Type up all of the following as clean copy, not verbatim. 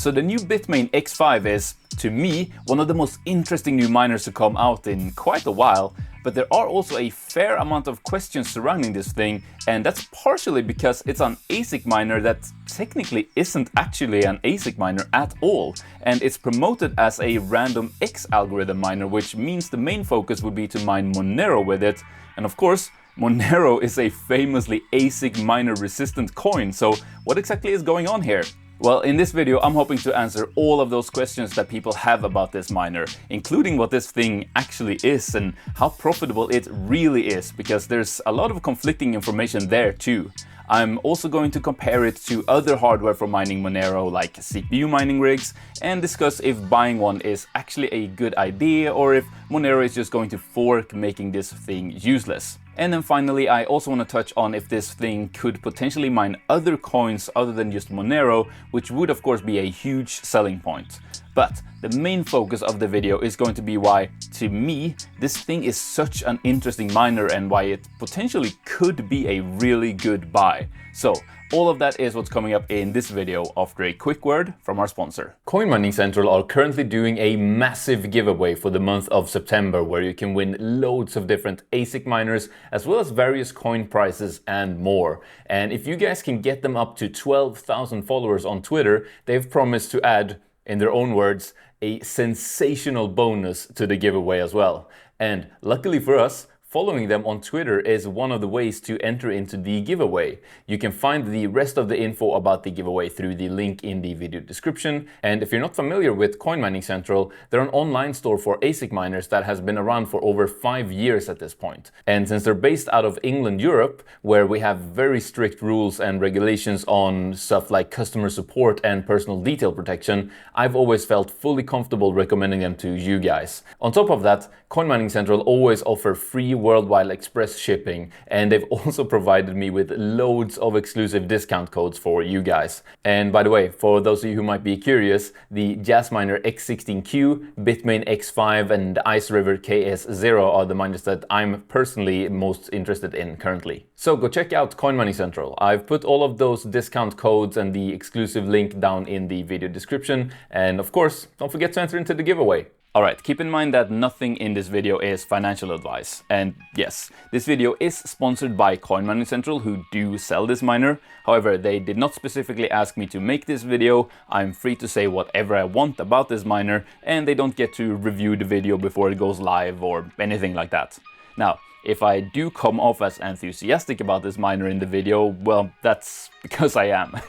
So the new Bitmain X5 is, to me, one of the most interesting new miners to come out in quite a while, but there are also a fair amount of questions surrounding this thing, and that's partially because it's an ASIC miner that technically isn't actually an ASIC miner at all, and it's promoted as a RandomX algorithm miner, which means the main focus would be to mine Monero with it, and of course, Monero is a famously ASIC miner resistant coin, so what exactly is going on here? Well, in this video I'm hoping to answer all of those questions that people have about this miner, including what this thing actually is and how profitable it really is, because there's a lot of conflicting information there too. I'm also going to compare it to other hardware for mining Monero like CPU mining rigs and discuss if buying one is actually a good idea or if Monero is just going to fork, making this thing useless. And then finally, I also want to touch on if this thing could potentially mine other coins other than just Monero, which would of course be a huge selling point. But the main focus of the video is going to be why, to me, this thing is such an interesting miner and why it potentially could be a really good buy. So, all of that is what's coming up in this video after a quick word from our sponsor. Coin Mining Central are currently doing a massive giveaway for the month of September where you can win loads of different ASIC miners as well as various coin prices and more. And if you guys can get them up to 12,000 followers on Twitter, they've promised to add, in their own words, a sensational bonus to the giveaway as well. And luckily for us, following them on Twitter is one of the ways to enter into the giveaway. You can find the rest of the info about the giveaway through the link in the video description. And if you're not familiar with Coin Mining Central, they're an online store for ASIC miners that has been around for over 5 years at this point. And since they're based out of England, Europe, where we have very strict rules and regulations on stuff like customer support and personal detail protection, I've always felt fully comfortable recommending them to you guys. On top of that, Coin Mining Central always offer free worldwide express shipping, and they've also provided me with loads of exclusive discount codes for you guys. And by the way, for those of you who might be curious, the 𝗧-𝗦𝗛 X16Q, Bitmain X5 and 𝗧𝗛𝗘𝗧𝗏 are the miners that I'm personally most interested in currently. So go check out Coin Mining Central. I've put all of those discount codes and the exclusive link down in the video description, and of course, don't forget to enter into the giveaway. Alright, keep in mind that nothing in this video is financial advice. And yes, this video is sponsored by Coin Mining Central, who do sell this miner. However, they did not specifically ask me to make this video. I'm free to say whatever I want about this miner, and they don't get to review the video before it goes live or anything like that. Now, if I do come off as enthusiastic about this miner in the video, well, that's because I am.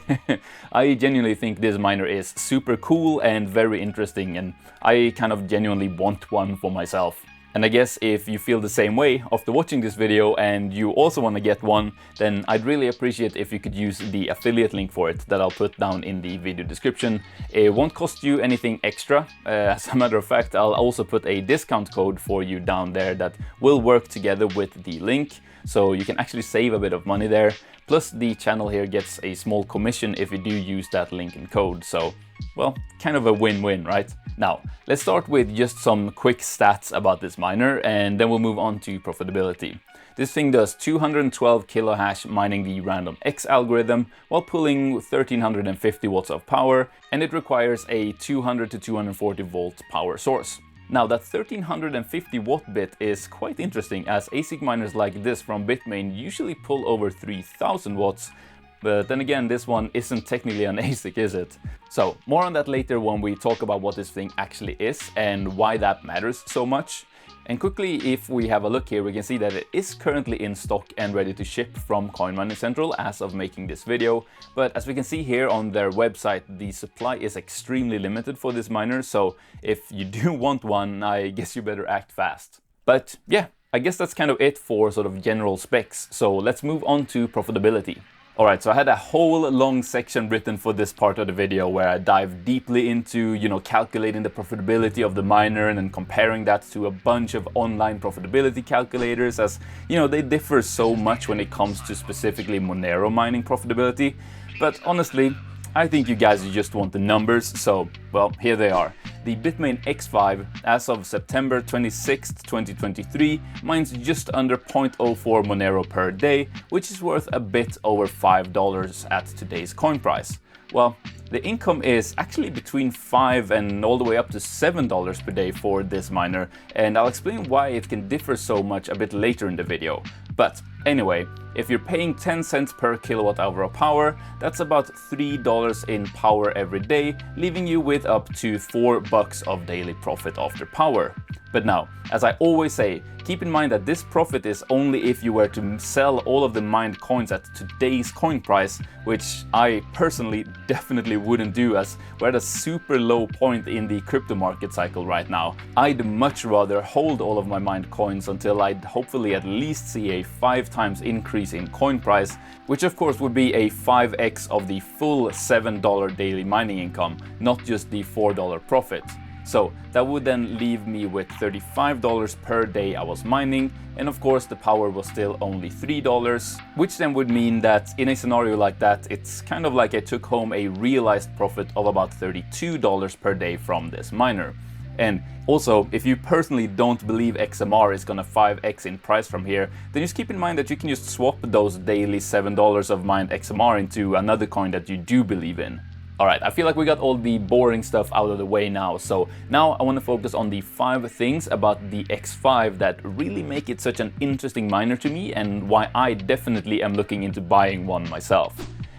I genuinely think this miner is super cool and very interesting, and I kind of genuinely want one for myself. And I guess if you feel the same way after watching this video and you also want to get one, then I'd really appreciate if you could use the affiliate link for it that I'll put down in the video description. It won't cost you anything extra. As a matter of fact, I'll also put a discount code for you down there that will work together with the link, so you can actually save a bit of money there. Plus the channel here gets a small commission if you do use that link and code, so well, kind of a win-win, right? Now, let's start with just some quick stats about this miner, and then we'll move on to profitability. This thing does 212 kilohash mining the RandomX algorithm while pulling 1350 watts of power, and it requires a 200 to 240 volt power source. Now, that 1350 watt bit is quite interesting, as ASIC miners like this from Bitmain usually pull over 3000 watts, but then again, this one isn't technically an ASIC, is it? So, more on that later when we talk about what this thing actually is and why that matters so much. And quickly, if we have a look here, we can see that it is currently in stock and ready to ship from Coin Mining Central as of making this video. But as we can see here on their website, the supply is extremely limited for this miner, so if you do want one, I guess you better act fast. But yeah, I guess that's kind of it for sort of general specs, so let's move on to profitability. Alright, so I had a whole long section written for this part of the video where I dive deeply into, calculating the profitability of the miner and then comparing that to a bunch of online profitability calculators, as, they differ so much when it comes to specifically Monero mining profitability. But honestly, I think you guys just want the numbers, so, well, here they are. The Bitmain X5, as of September 26th, 2023, mines just under 0.04 Monero per day, which is worth a bit over $5 at today's coin price. Well, the income is actually between $5 and all the way up to $7 per day for this miner, and I'll explain why it can differ so much a bit later in the video. But anyway, if you're paying 10 cents per kilowatt hour of power, that's about $3 in power every day, leaving you with up to $4 of daily profit after power. But now, as I always say, keep in mind that this profit is only if you were to sell all of the mined coins at today's coin price, which I personally definitely wouldn't do, as we're at a super low point in the crypto market cycle right now. I'd much rather hold all of my mined coins until I'd hopefully at least see a 5 times increase in coin price, which of course would be a 5x of the full $7 daily mining income, not just the $4 profit. So that would then leave me with $35 per day I was mining, and of course the power was still only $3, which then would mean that in a scenario like that, it's kind of like I took home a realized profit of about $32 per day from this miner. And also, if you personally don't believe XMR is gonna 5x in price from here, then just keep in mind that you can just swap those daily $7 of mined XMR into another coin that you do believe in. Alright, I feel like we got all the boring stuff out of the way now, so now I want to focus on the 5 things about the X5 that really make it such an interesting miner to me and why I definitely am looking into buying one myself.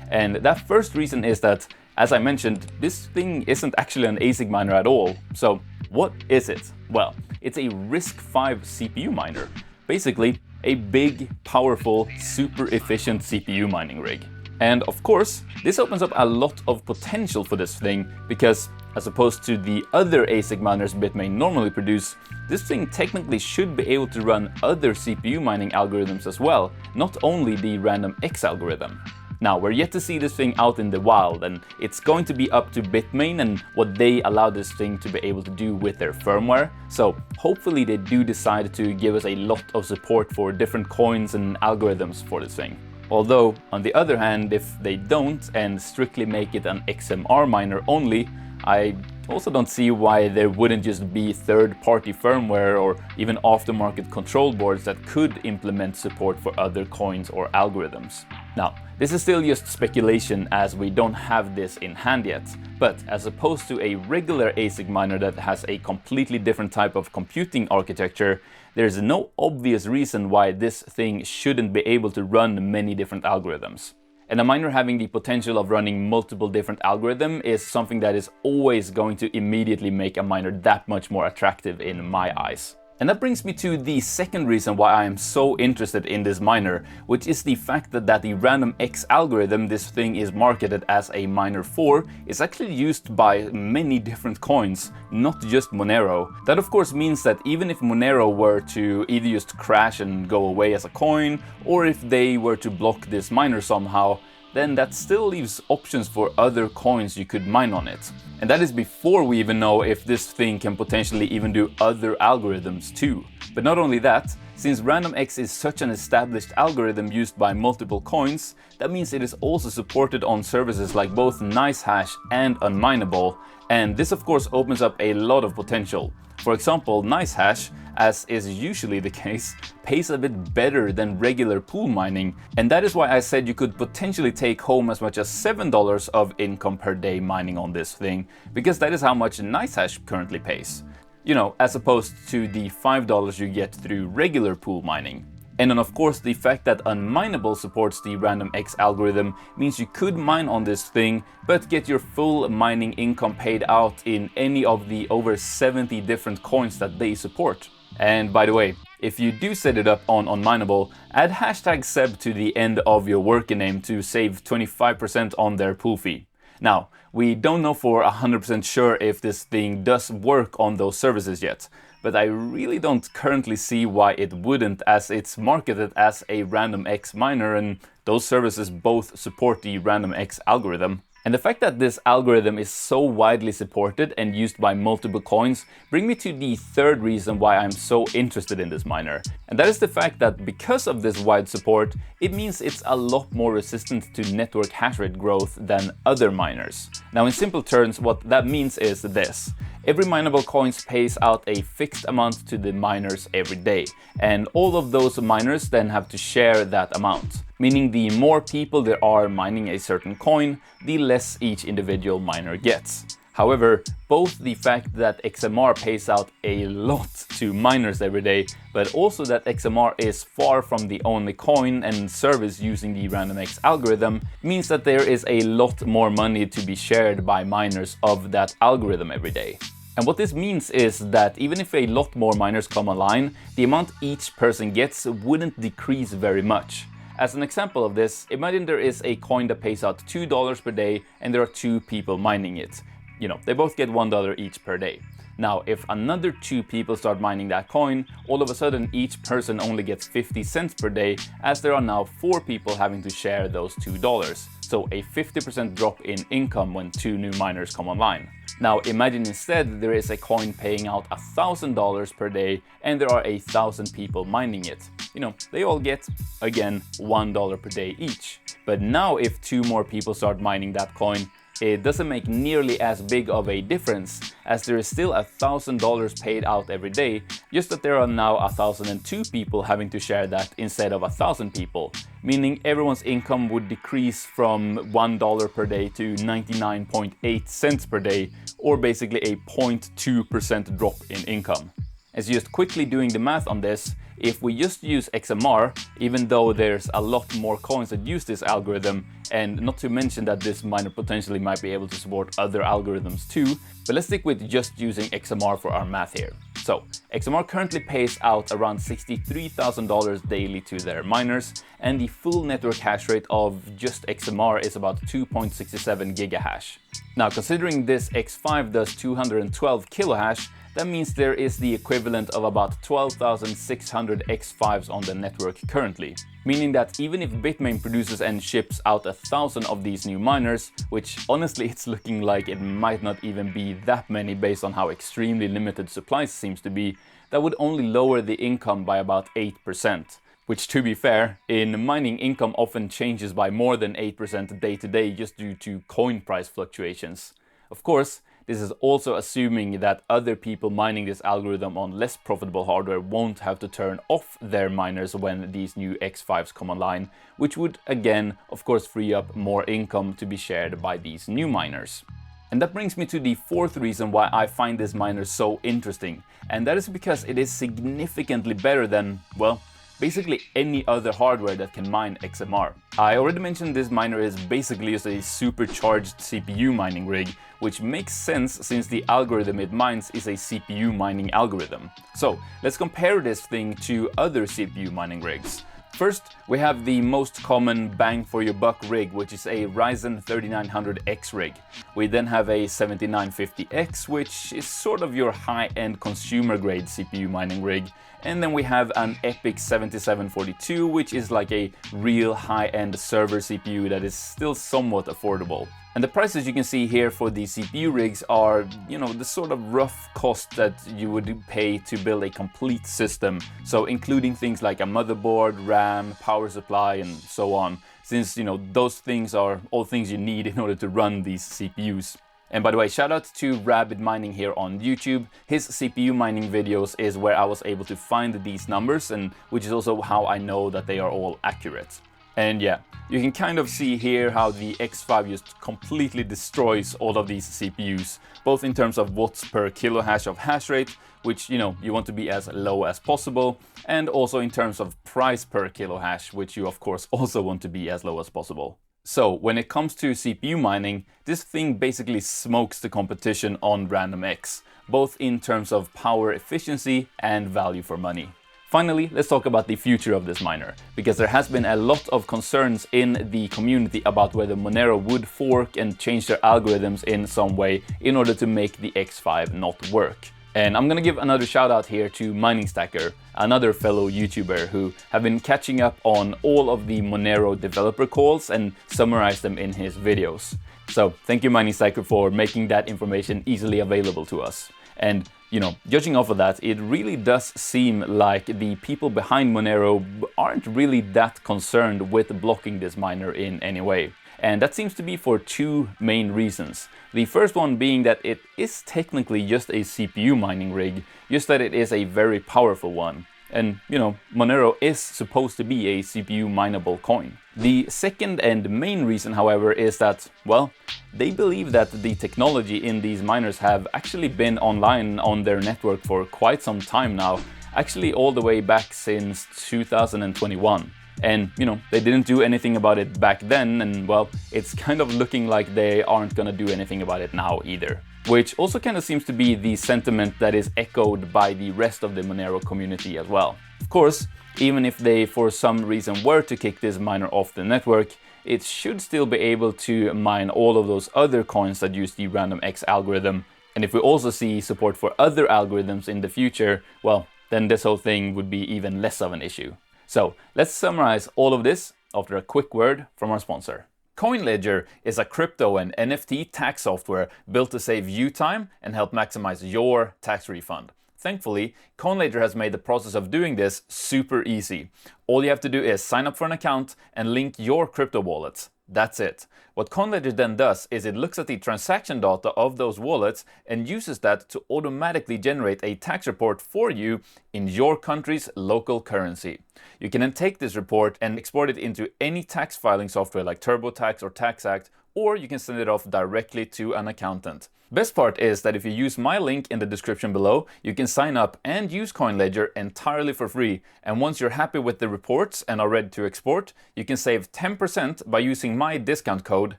And that first reason is that, as I mentioned, this thing isn't actually an ASIC miner at all. So what is it? Well, it's a RISC-V CPU miner. Basically, a big, powerful, super efficient CPU mining rig. And of course, this opens up a lot of potential for this thing, because as opposed to the other ASIC miners Bitmain normally produce, this thing technically should be able to run other CPU mining algorithms as well, not only the RandomX algorithm. Now, we're yet to see this thing out in the wild, and it's going to be up to Bitmain and what they allow this thing to be able to do with their firmware. So hopefully they do decide to give us a lot of support for different coins and algorithms for this thing. Although, on the other hand, if they don't and strictly make it an XMR miner only, I also don't see why there wouldn't just be third-party firmware or even aftermarket control boards that could implement support for other coins or algorithms. Now, this is still just speculation as we don't have this in hand yet, but as opposed to a regular ASIC miner that has a completely different type of computing architecture, there's no obvious reason why this thing shouldn't be able to run many different algorithms. And a miner having the potential of running multiple different algorithms is something that is always going to immediately make a miner that much more attractive in my eyes. And that brings me to the second reason why I am so interested in this miner, which is the fact that the RandomX algorithm this thing is marketed as a miner for is actually used by many different coins, not just Monero. That of course means that even if Monero were to either just crash and go away as a coin, or if they were to block this miner somehow, then that still leaves options for other coins you could mine on it. And that is before we even know if this thing can potentially even do other algorithms too. But not only that, since RandomX is such an established algorithm used by multiple coins, that means it is also supported on services like both NiceHash and Unmineable, and this of course opens up a lot of potential. For example, NiceHash, as is usually the case, pays a bit better than regular pool mining, and that is why I said you could potentially take home as much as $7 of income per day mining on this thing, because that is how much NiceHash currently pays. You know, as opposed to the $5 you get through regular pool mining. And then of course the fact that Unmineable supports the RandomX algorithm means you could mine on this thing, but get your full mining income paid out in any of the over 70 different coins that they support. And by the way, if you do set it up on Unmineable, add hashtag #Seb to the end of your working name to save 25% on their pool fee. Now, we don't know for 100% sure if this thing does work on those services yet, but I really don't currently see why it wouldn't, as it's marketed as a RandomX miner and those services both support the RandomX algorithm. And the fact that this algorithm is so widely supported and used by multiple coins bring me to the third reason why I'm so interested in this miner. And that is the fact that because of this wide support, it means it's a lot more resistant to network hash rate growth than other miners. Now in simple terms, what that means is this. Every mineable coins pays out a fixed amount to the miners every day, and all of those miners then have to share that amount. Meaning the more people there are mining a certain coin, the less each individual miner gets. However, both the fact that XMR pays out a lot to miners every day, but also that XMR is far from the only coin and service using the RandomX algorithm, means that there is a lot more money to be shared by miners of that algorithm every day. And what this means is that even if a lot more miners come online, the amount each person gets wouldn't decrease very much. As an example of this, imagine there is a coin that pays out $2 per day and there are 2 people mining it. You know, they both get $1 each per day. Now, if another 2 people start mining that coin, all of a sudden each person only gets 50 cents per day, as there are now 4 people having to share those $2. So a 50% drop in income when 2 new miners come online. Now imagine instead there is a coin paying out $1,000 per day and there are 1,000 people mining it. You know, they all get, again, $1 per day each. But now if 2 more people start mining that coin, it doesn't make nearly as big of a difference, as there is still $1,000 paid out every day, just that there are now 1,002 people having to share that instead of 1,000 people, meaning everyone's income would decrease from $1 per day to 99.8 cents per day, or basically a 0.2% drop in income. As just quickly doing the math on this, if we just use XMR, even though there's a lot more coins that use this algorithm, and not to mention that this miner potentially might be able to support other algorithms too, but let's stick with just using XMR for our math here. So, XMR currently pays out around $63,000 daily to their miners, and the full network hash rate of just XMR is about 2.67 gigahash. Now, considering this X5 does 212 kilohash, that means there is the equivalent of about 12,600 X5s on the network currently. Meaning that even if Bitmain produces and ships out 1,000 of these new miners, which honestly it's looking like it might not even be that many based on how extremely limited supply seems to be, that would only lower the income by about 8%. Which, to be fair, in mining income often changes by more than 8% day to day just due to coin price fluctuations. Of course, this is also assuming that other people mining this algorithm on less profitable hardware won't have to turn off their miners when these new X5s come online, which would again, of course, free up more income to be shared by these new miners. And that brings me to the 4th reason why I find this miner so interesting, and that is because it is significantly better than, well, basically any other hardware that can mine XMR. I already mentioned this miner is basically just a supercharged CPU mining rig, which makes sense since the algorithm it mines is a CPU mining algorithm. So let's compare this thing to other CPU mining rigs. First, we have the most common bang for your buck rig, which is a Ryzen 3900X rig. We then have a 7950X, which is sort of your high-end consumer grade CPU mining rig. And then we have an Epic 7742, which is like a real high-end server CPU that is still somewhat affordable. And the prices you can see here for the CPU rigs are, you know, the sort of rough cost that you would pay to build a complete system. So including things like a motherboard, RAM, power supply, and so on. Since, you know, those things are all things you need in order to run these CPUs. And by the way, shout out to Rabid Mining here on YouTube. His CPU mining videos is where I was able to find these numbers, and which is also how I know that they are all accurate. And yeah, you can kind of see here how the X5 just completely destroys all of these CPUs, both in terms of watts per kilohash of hash rate, which, you know, you want to be as low as possible, and also in terms of price per kilohash, which you of course also want to be as low as possible. So when it comes to CPU mining, this thing basically smokes the competition on RandomX, both in terms of power efficiency and value for money. Finally, let's talk about the future of this miner, because there has been a lot of concerns in the community about whether Monero would fork and change their algorithms in some way in order to make the X5 not work. And I'm gonna give another shout out here to MiningStacker, another fellow YouTuber who have been catching up on all of the Monero developer calls and summarized them in his videos. So thank you, MiningStacker, for making that information easily available to us. And, you know, judging off of that, it really does seem like the people behind Monero aren't really that concerned with blocking this miner in any way. And that seems to be for two main reasons. The first one being that it is technically just a CPU mining rig, just that it is a very powerful one. And, you know, Monero is supposed to be a CPU mineable coin. The second and main reason, however, is that, well, they believe that the technology in these miners have actually been online on their network for quite some time now, actually all the way back since 2021. And, you know, they didn't do anything about it back then, and, well, it's kind of looking like they aren't gonna do anything about it now either. Which also kind of seems to be the sentiment that is echoed by the rest of the Monero community as well. Of course, even if they for some reason were to kick this miner off the network, it should still be able to mine all of those other coins that use the RandomX algorithm. And if we also see support for other algorithms in the future, well, then this whole thing would be even less of an issue. So let's summarize all of this after a quick word from our sponsor. CoinLedger is a crypto and NFT tax software built to save you time and help maximize your tax refund. Thankfully, CoinLedger has made the process of doing this super easy. All you have to do is sign up for an account and link your crypto wallets. That's it. What CoinLedger then does is it looks at the transaction data of those wallets and uses that to automatically generate a tax report for you in your country's local currency. You can then take this report and export it into any tax filing software like TurboTax or TaxAct, or you can send it off directly to an accountant. Best part is that if you use my link in the description below, you can sign up and use CoinLedger entirely for free. And once you're happy with the reports and are ready to export, you can save 10% by using my discount code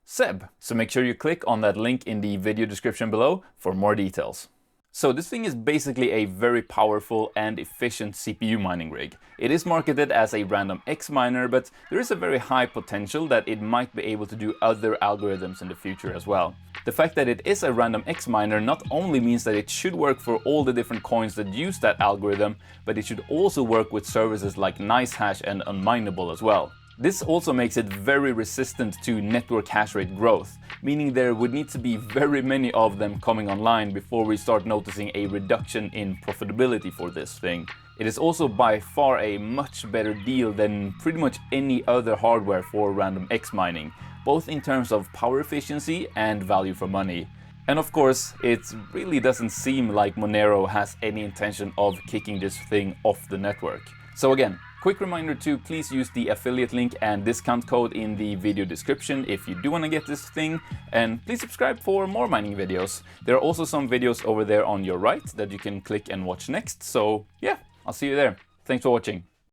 𝗬𝗑. So make sure you click on that link in the video description below for more details. So this thing is basically a very powerful and efficient CPU mining rig. It is marketed as a RandomX miner, but there is a very high potential that it might be able to do other algorithms in the future as well. The fact that it is a RandomX miner not only means that it should work for all the different coins that use that algorithm, but it should also work with services like NiceHash and Unmineable as well. This also makes it very resistant to network hash rate growth, meaning there would need to be very many of them coming online before we start noticing a reduction in profitability for this thing. It is also by far a much better deal than pretty much any other hardware for RandomX mining, both in terms of power efficiency and value for money. And of course, it really doesn't seem like Monero has any intention of kicking this thing off the network. So again, quick reminder to please use the affiliate link and discount code in the video description if you do want to get this thing, and please subscribe for more mining videos. There are also some videos over there on your right that you can click and watch next, so yeah, I'll see you there. Thanks for watching.